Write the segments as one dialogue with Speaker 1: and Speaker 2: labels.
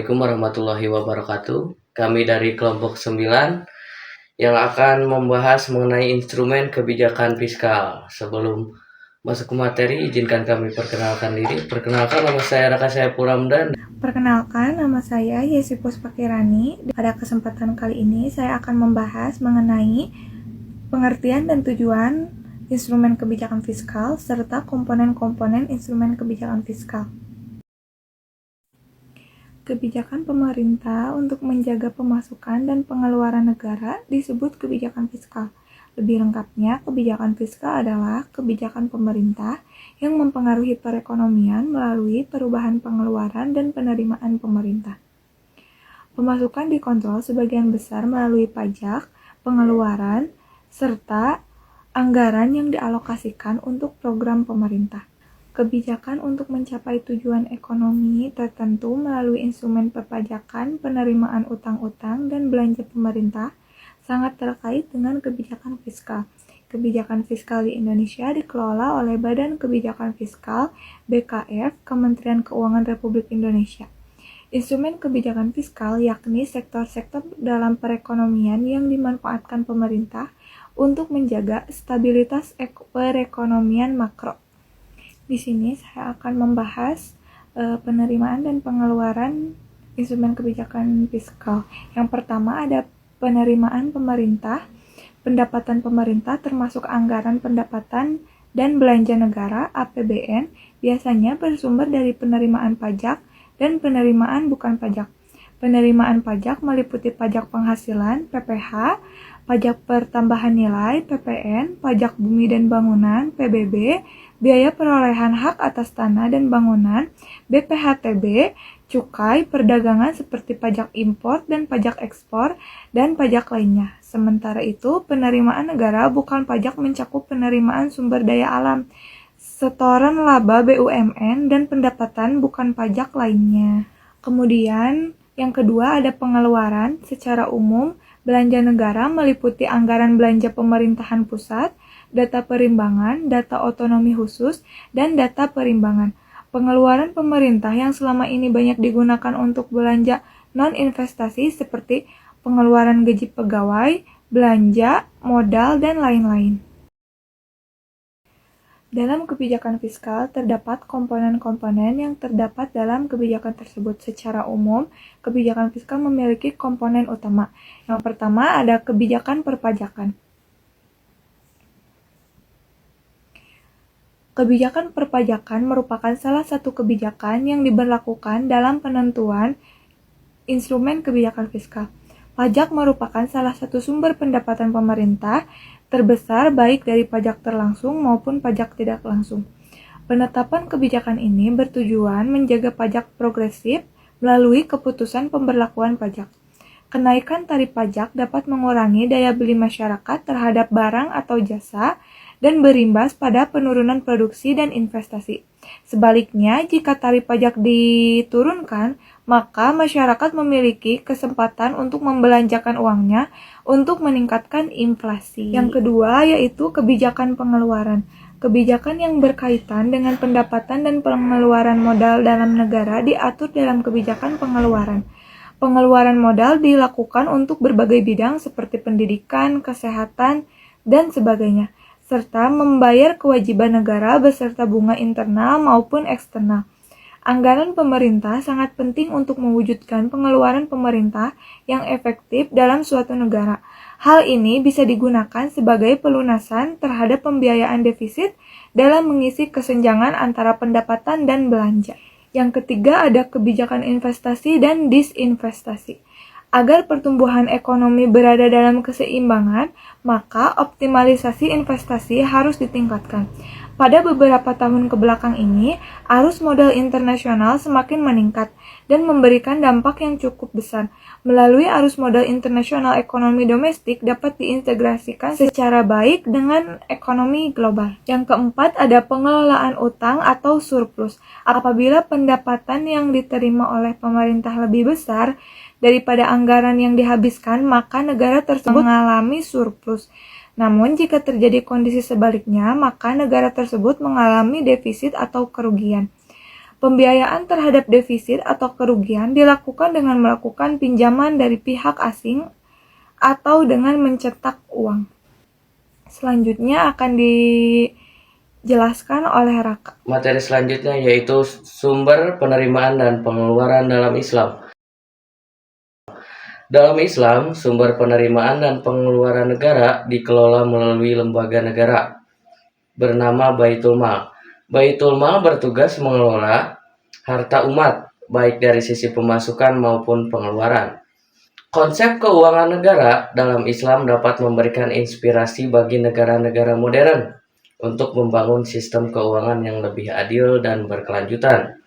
Speaker 1: Assalamualaikum warahmatullahi wabarakatuh. Kami dari kelompok 9 yang akan membahas mengenai instrumen kebijakan fiskal. Sebelum masuk ke materi, izinkan kami perkenalkan diri. Perkenalkan, nama saya Raka Saiful Ramdan.
Speaker 2: Perkenalkan, nama saya Yesi Puspakirani. Pada kesempatan kali ini, saya akan membahas mengenai pengertian dan tujuan instrumen kebijakan fiskal serta komponen-komponen instrumen kebijakan fiskal. Kebijakan pemerintah untuk menjaga pemasukan dan pengeluaran negara disebut kebijakan fiskal. Lebih lengkapnya, kebijakan fiskal adalah kebijakan pemerintah yang mempengaruhi perekonomian melalui perubahan pengeluaran dan penerimaan pemerintah. Pemasukan dikontrol sebagian besar melalui pajak, pengeluaran, serta anggaran yang dialokasikan untuk program pemerintah. Kebijakan untuk mencapai tujuan ekonomi tertentu melalui instrumen perpajakan, penerimaan utang-utang, dan belanja pemerintah sangat terkait dengan kebijakan fiskal. Kebijakan fiskal di Indonesia dikelola oleh Badan Kebijakan Fiskal (BKF) Kementerian Keuangan Republik Indonesia. Instrumen kebijakan fiskal yakni sektor-sektor dalam perekonomian yang dimanfaatkan pemerintah untuk menjaga stabilitas perekonomian makro. Di sini saya akan membahas penerimaan dan pengeluaran instrumen kebijakan fiskal. Yang pertama ada penerimaan pemerintah. Pendapatan pemerintah termasuk anggaran pendapatan dan belanja negara (APBN) biasanya bersumber dari penerimaan pajak dan penerimaan bukan pajak. Penerimaan pajak meliputi pajak penghasilan (PPH), pajak pertambahan nilai (PPN), pajak bumi dan bangunan (PBB), biaya perolehan hak atas tanah dan bangunan (BPHTB), cukai perdagangan seperti pajak impor dan pajak ekspor, dan pajak lainnya. Sementara itu, penerimaan negara bukan pajak mencakup penerimaan sumber daya alam, setoran laba BUMN, dan pendapatan bukan pajak lainnya. Kemudian, yang kedua ada pengeluaran. Secara umum, belanja negara meliputi anggaran belanja pemerintahan pusat, data perimbangan, data otonomi khusus, dan data perimbangan. Pengeluaran pemerintah yang selama ini banyak digunakan untuk belanja non-investasi seperti pengeluaran gaji pegawai, belanja, modal, dan lain-lain. Dalam kebijakan fiskal, terdapat komponen-komponen yang terdapat dalam kebijakan tersebut. Secara umum, kebijakan fiskal memiliki komponen utama. Yang pertama ada kebijakan perpajakan. Kebijakan perpajakan merupakan salah satu kebijakan yang diberlakukan dalam penentuan instrumen kebijakan fiskal. Pajak merupakan salah satu sumber pendapatan pemerintah terbesar baik dari pajak terlangsung maupun pajak tidak langsung. Penetapan kebijakan ini bertujuan menjaga pajak progresif melalui keputusan pemberlakuan pajak. Kenaikan tarif pajak dapat mengurangi daya beli masyarakat terhadap barang atau jasa dan berimbas pada penurunan produksi dan investasi. Sebaliknya, jika tarif pajak diturunkan, maka masyarakat memiliki kesempatan untuk membelanjakan uangnya untuk meningkatkan inflasi. Yang kedua yaitu kebijakan pengeluaran. Kebijakan yang berkaitan dengan pendapatan dan pengeluaran modal dalam negara diatur dalam kebijakan pengeluaran. Pengeluaran modal dilakukan untuk berbagai bidang seperti pendidikan, kesehatan, dan sebagainya, serta membayar kewajiban negara beserta bunga internal maupun eksternal. Anggaran pemerintah sangat penting untuk mewujudkan pengeluaran pemerintah yang efektif dalam suatu negara. Hal ini bisa digunakan sebagai pelunasan terhadap pembiayaan defisit dalam mengisi kesenjangan antara pendapatan dan belanja. Yang ketiga ada kebijakan investasi dan disinvestasi. Agar pertumbuhan ekonomi berada dalam keseimbangan, maka optimalisasi investasi harus ditingkatkan. Pada beberapa tahun kebelakang ini, arus modal internasional semakin meningkat dan memberikan dampak yang cukup besar. Melalui arus modal internasional, ekonomi domestik dapat diintegrasikan secara baik dengan ekonomi global. Yang keempat ada pengelolaan utang atau surplus. Apabila pendapatan yang diterima oleh pemerintah lebih besar daripada anggaran yang dihabiskan, maka negara tersebut mengalami surplus. Namun, jika terjadi kondisi sebaliknya, maka negara tersebut mengalami defisit atau kerugian. Pembiayaan terhadap defisit atau kerugian dilakukan dengan melakukan pinjaman dari pihak asing atau dengan mencetak uang. Selanjutnya akan dijelaskan oleh Raka.
Speaker 1: Materi selanjutnya yaitu sumber penerimaan dan pengeluaran dalam Islam. Dalam Islam, sumber penerimaan dan pengeluaran negara dikelola melalui lembaga negara bernama Baitul Mal. Baitul Mal bertugas mengelola harta umat, baik dari sisi pemasukan maupun pengeluaran. Konsep keuangan negara dalam Islam dapat memberikan inspirasi bagi negara-negara modern untuk membangun sistem keuangan yang lebih adil dan berkelanjutan.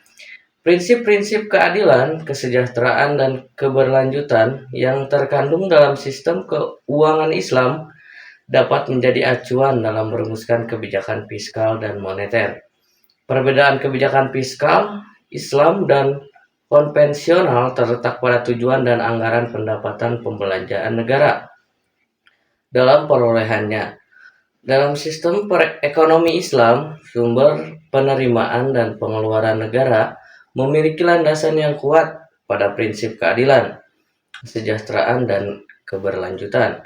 Speaker 1: Prinsip-prinsip keadilan, kesejahteraan, dan keberlanjutan yang terkandung dalam sistem keuangan Islam dapat menjadi acuan dalam merumuskan kebijakan fiskal dan moneter. Perbedaan kebijakan fiskal Islam dan konvensional terletak pada tujuan dan anggaran pendapatan pembelanjaan negara dalam perolehannya. Dalam sistem ekonomi Islam, sumber penerimaan dan pengeluaran negara memiliki landasan yang kuat pada prinsip keadilan, kesejahteraan, dan keberlanjutan.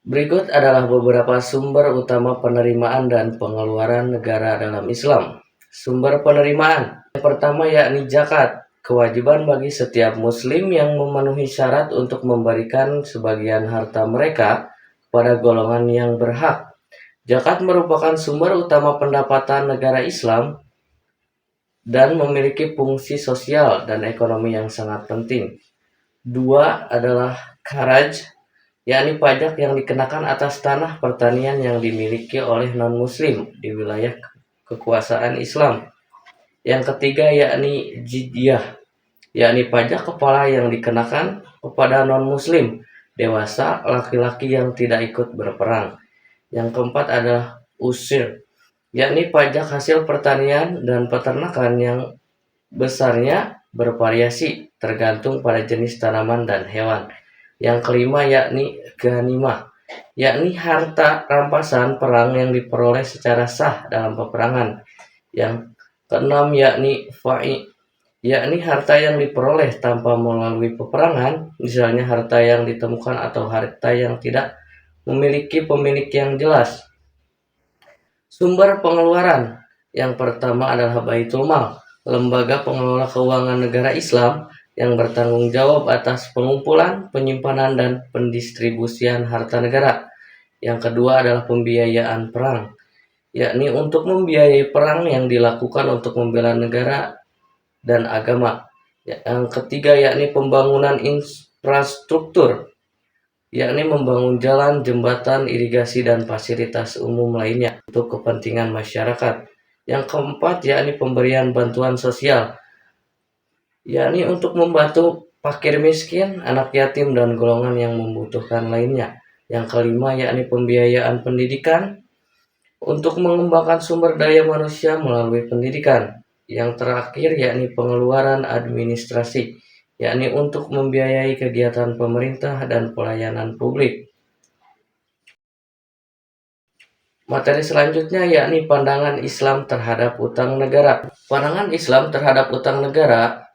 Speaker 1: Berikut adalah beberapa sumber utama penerimaan dan pengeluaran negara dalam Islam. Sumber penerimaan yang pertama yakni zakat, kewajiban bagi setiap muslim yang memenuhi syarat untuk memberikan sebagian harta mereka pada golongan yang berhak. Zakat merupakan sumber utama pendapatan negara Islam dan memiliki fungsi sosial dan ekonomi yang sangat penting. Dua adalah kharaj, yakni pajak yang dikenakan atas tanah pertanian yang dimiliki oleh non-muslim di wilayah kekuasaan Islam. Yang ketiga yakni jizyah, yakni pajak kepala yang dikenakan kepada non-muslim dewasa laki-laki yang tidak ikut berperang. Yang keempat adalah usir, yakni pajak hasil pertanian dan peternakan yang besarnya bervariasi tergantung pada jenis tanaman dan hewan. Yang kelima yakni ghanimah, yakni harta rampasan perang yang diperoleh secara sah dalam peperangan. Yang keenam yakni fa'i, yakni harta yang diperoleh tanpa melalui peperangan, misalnya harta yang ditemukan atau harta yang tidak memiliki pemilik yang jelas. Sumber pengeluaran yang pertama adalah Baitul Mal, lembaga pengelola keuangan negara Islam yang bertanggung jawab atas pengumpulan, penyimpanan, dan pendistribusian harta negara. Yang kedua adalah pembiayaan perang, yakni untuk membiayai perang yang dilakukan untuk membela negara dan agama. Yang ketiga yakni pembangunan infrastruktur, yakni membangun jalan, jembatan, irigasi, dan fasilitas umum lainnya untuk kepentingan masyarakat. Yang keempat yakni pemberian bantuan sosial, yakni untuk membantu fakir miskin, anak yatim, dan golongan yang membutuhkan lainnya. Yang kelima yakni pembiayaan pendidikan, untuk mengembangkan sumber daya manusia melalui pendidikan. Yang terakhir yakni pengeluaran administrasi, yakni untuk membiayai kegiatan pemerintah dan pelayanan publik. Materi selanjutnya yakni pandangan Islam terhadap utang negara. Pandangan Islam terhadap utang negara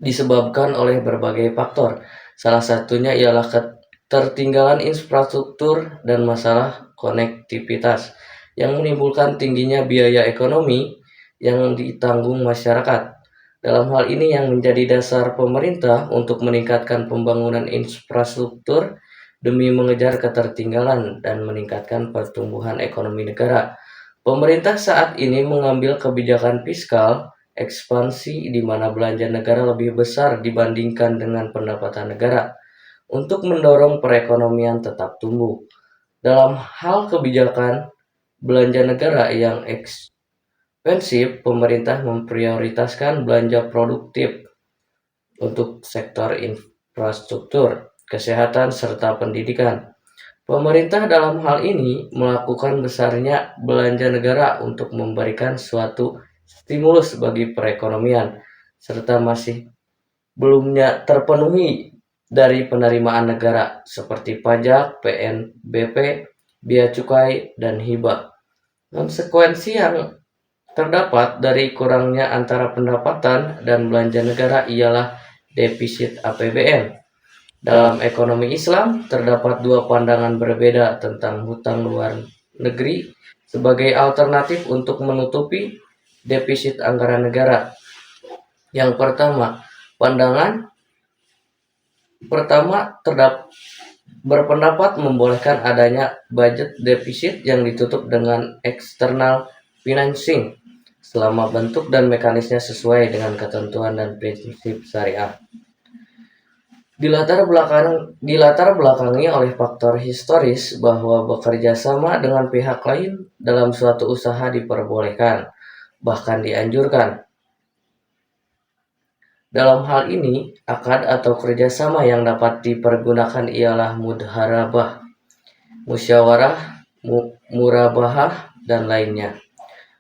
Speaker 1: disebabkan oleh berbagai faktor. Salah satunya ialah ketertinggalan infrastruktur dan masalah konektivitas yang menimbulkan tingginya biaya ekonomi yang ditanggung masyarakat. Dalam hal ini yang menjadi dasar pemerintah untuk meningkatkan pembangunan infrastruktur demi mengejar ketertinggalan dan meningkatkan pertumbuhan ekonomi negara. Pemerintah saat ini mengambil kebijakan fiskal ekspansi di mana belanja negara lebih besar dibandingkan dengan pendapatan negara untuk mendorong perekonomian tetap tumbuh. Dalam hal kebijakan belanja negara yang ekspensif, pemerintah memprioritaskan belanja produktif untuk sektor infrastruktur, kesehatan, serta pendidikan. Pemerintah dalam hal ini melakukan besarnya belanja negara untuk memberikan suatu stimulus bagi perekonomian, serta masih belumnya terpenuhi dari penerimaan negara seperti pajak, PNBP, bea cukai, dan hibah. Konsekuensi yang terdapat dari kurangnya antara pendapatan dan belanja negara ialah defisit APBN. Dalam ekonomi Islam, terdapat dua pandangan berbeda tentang hutang luar negeri sebagai alternatif untuk menutupi defisit anggaran negara. Yang pandangan pertama berpendapat membolehkan adanya budget defisit yang ditutup dengan external financing selama bentuk dan mekanisme sesuai dengan ketentuan dan prinsip syariah. Dilatar belakangi oleh faktor historis bahwa bekerja sama dengan pihak lain dalam suatu usaha diperbolehkan, bahkan dianjurkan. Dalam hal ini, akad atau kerjasama yang dapat dipergunakan ialah mudharabah, musyawarah, murabahah, dan lainnya.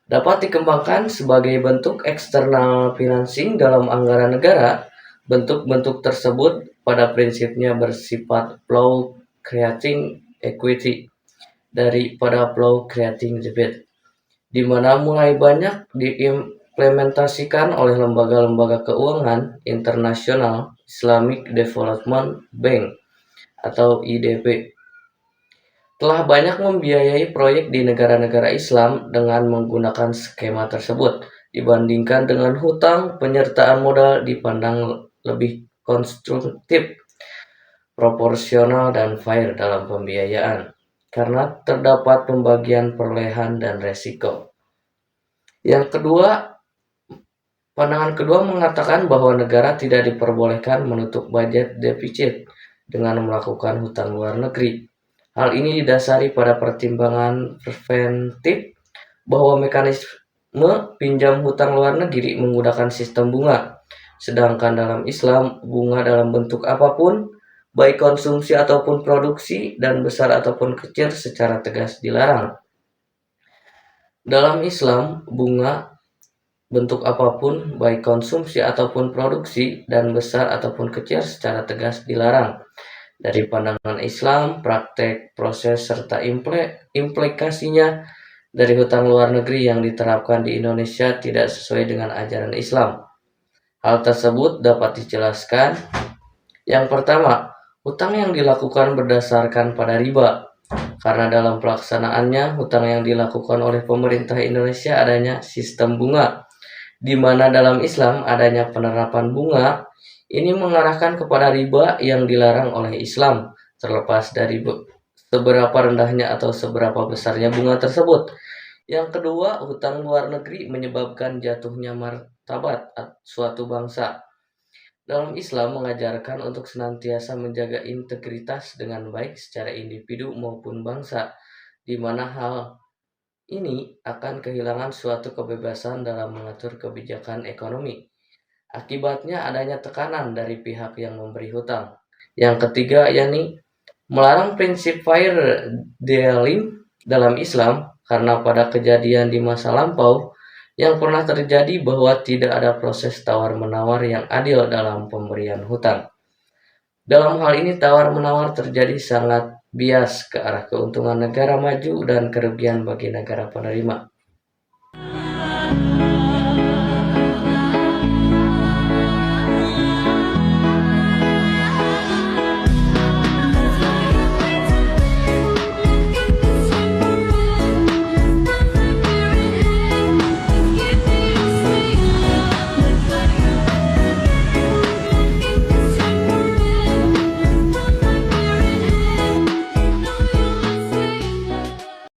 Speaker 1: Dapat dikembangkan sebagai bentuk eksternal financing dalam anggaran negara. Bentuk-bentuk tersebut pada prinsipnya bersifat flow creating equity daripada flow creating debt, di mana mulai banyak diimplementasikan oleh lembaga-lembaga keuangan internasional, Islamic Development Bank atau IDB, telah banyak membiayai proyek di negara-negara Islam dengan menggunakan skema tersebut, dibandingkan dengan hutang. Penyertaan modal dipandang lebih konstruktif, proporsional, dan fair dalam pembiayaan, karena terdapat pembagian perolehan dan resiko. Pandangan kedua mengatakan bahwa negara tidak diperbolehkan menutup budget defisit dengan melakukan hutang luar negeri. Hal ini didasari pada pertimbangan preventif bahwa mekanisme pinjam hutang luar negeri menggunakan sistem bunga, sedangkan dalam Islam bunga dalam bentuk apapun, baik konsumsi ataupun produksi, dan besar ataupun kecil, secara tegas dilarang. Dalam Islam, bunga bentuk apapun, baik konsumsi ataupun produksi, dan besar ataupun kecil, secara tegas dilarang. Dari pandangan Islam, praktek, proses, serta implikasinya dari hutang luar negeri yang diterapkan di Indonesia tidak sesuai dengan ajaran Islam. Hal tersebut dapat dijelaskan. Yang pertama, hutang yang dilakukan berdasarkan pada riba, karena dalam pelaksanaannya hutang yang dilakukan oleh pemerintah Indonesia adanya sistem bunga, di mana dalam Islam adanya penerapan bunga. Ini mengarahkan kepada riba yang dilarang oleh Islam, terlepas dari seberapa rendahnya atau seberapa besarnya bunga tersebut. Yang kedua, hutang luar negeri menyebabkan jatuhnya martabat suatu bangsa. Dalam Islam mengajarkan untuk senantiasa menjaga integritas dengan baik secara individu maupun bangsa, di mana hal ini akan kehilangan suatu kebebasan dalam mengatur kebijakan ekonomi. Akibatnya adanya tekanan dari pihak yang memberi hutang. Yang ketiga, yakni melarang prinsip fair dealing dalam Islam, karena pada kejadian di masa lampau yang pernah terjadi bahwa tidak ada proses tawar-menawar yang adil dalam pemberian hutang. Dalam hal ini tawar-menawar terjadi sangat bias ke arah keuntungan negara maju dan kerugian bagi negara penerima.